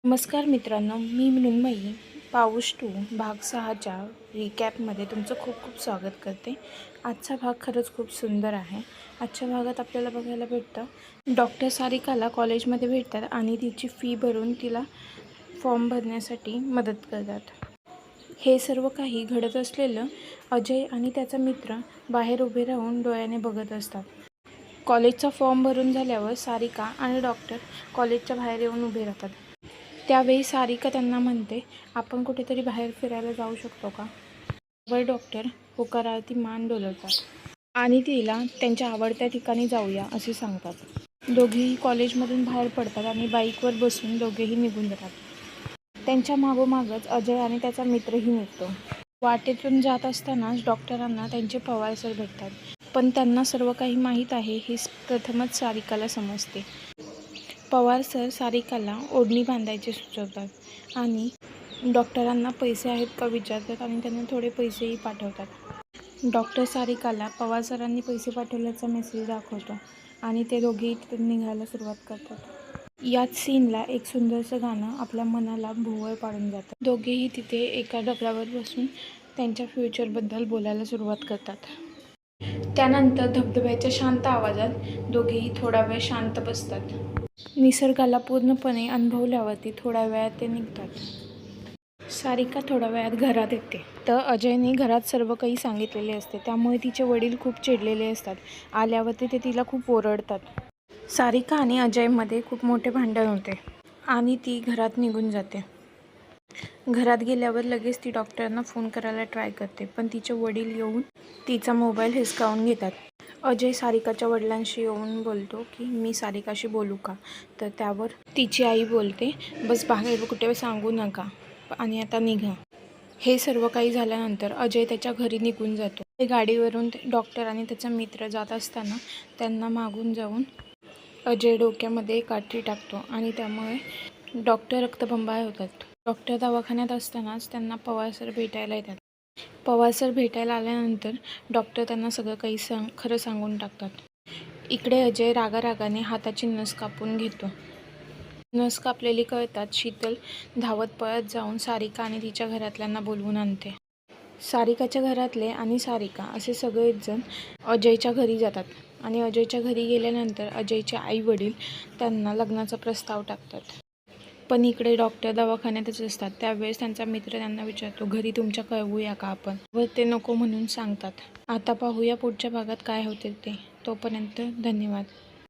नमस्कार मित्रांनो, मी मृण्मयी पाऊस 2 भाग 6च्या रिकॅपमध्ये तुमचं खूप खूप स्वागत करते. आजचा भाग खरंच खूप सुंदर आहे. आजच्या भागात आपल्याला बघायला भेटतं डॉक्टर सारिकाला कॉलेजमध्ये भेटतात आणि तिची फी भरून तिला फॉर्म भरण्यासाठी मदत करतात. हे सर्व काही घडत असलेलं अजय आणि त्याचा मित्र बाहेर उभे राहून डोळ्याने बघत असतात. कॉलेजचा फॉर्म भरून झाल्यावर सारिका आणि डॉक्टर कॉलेजच्या बाहेर येऊन उभे राहतात. त्यावेळी सारिका त्यांना म्हणते, आपण कुठेतरी बाहेर फिरायला जाऊ शकतो का? वर डॉक्टर होकारार्थी मान डोलवतात आणि तिला त्यांच्या आवडत्या ठिकाणी जाऊया असे सांगतात. दोघेही कॉलेजमधून बाहेर पडतात आणि बाईकवर बसून दोघेही निघून जातात. त्यांच्या मागोमागच अजय आणि त्याचा मित्रही निघतो. वाटेतून जात असतानाच डॉक्टरांना त्यांचे पवार सर भेटतात. पण त्यांना सर्व काही माहीत आहे हे प्रथमच सारिकाला समजते. पवार सर सारिकाला ओढणी बांधायचे सुचवतात आणि डॉक्टरांना पैसे आहेत का विचारतात आणि त्यांना थोडे पैसेही पाठवतात. डॉक्टर सारिकाला पवार सरांनी पैसे पाठवल्याचा मेसेज दाखवतो आणि ते दोघेही तिथून निघायला सुरुवात करतात. याच सीनला एक सुंदरसं गाणं आपल्या मनाला भोवळ पाडून जातं. दोघेही तिथे एका दगडावर बसून त्यांच्या फ्युचरबद्दल बोलायला सुरुवात करतात. त्यानंतर धबधब्याच्या शांत आवाजात दोघेही थोडा वेळ शांत बसतात. निसर्गाला पूर्णपणे अनुभवल्यावरती थोड्या वेळात ते निघतात. सारिका थोड्या वेळात घरात येते तर अजयने घरात सर्व काही सांगितलेले असते, त्यामुळे तिचे वडील खूप चिडलेले असतात. आल्यावरती ते तिला खूप ओरडतात. सारिका आणि अजयमध्ये खूप मोठे भांडण होते आणि ती घरात निघून जाते. घरात गेल्यावर लगेच ती डॉक्टरांना फोन करायला ट्राय करते, पण तिचे वडील येऊन तिचा मोबाईल हिसकावून घेतात. अजय सारिकाच्या वडिलांशी येऊन बोलतो की मी सारिकाशी बोलू का? तर त्यावर तिची आई बोलते, बस बाहेर कुठे सांगू नका आणि आता निघा. हे सर्व काही झाल्यानंतर अजय त्याच्या घरी निघून जातो. ते गाडीवरून डॉक्टर आणि त्याचा मित्र जात असताना त्यांना मागून जाऊन अजय डोक्यामध्ये एक काठी टाकतो आणि त्यामुळे डॉक्टर रक्तबंबाळ होतात. डॉक्टर दवाखान्यात असतानाच त्यांना पवार सर भेटायला येतात. पवार सर भेटायला आल्यानंतर डॉक्टर त्यांना सगळं काही खरं सांगून टाकतात. इकडे अजय रागारागाने हाताची नस कापून घेतो. नस कापलेली कळताच शीतल धावत पळत जाऊन सारिका आणि तिच्या घरातल्यांना बोलवून आणते. सारिकाच्या घरातले आणि सारिका असे सगळेच जण अजयच्या घरी जातात आणि अजयच्या घरी गेल्यानंतर अजयचे आई वडील त्यांना लग्नाचा प्रस्ताव टाकतात. पण इकडे डॉक्टर दवाखान्यातच असतात. त्यावेळेस त्यांचा मित्र त्यांना विचारतो, घरी तुमच्या कळवूया का आपण? व ते नको म्हणून सांगतात. आता पाहूया पुढच्या भागात काय होते ते. तोपर्यंत धन्यवाद.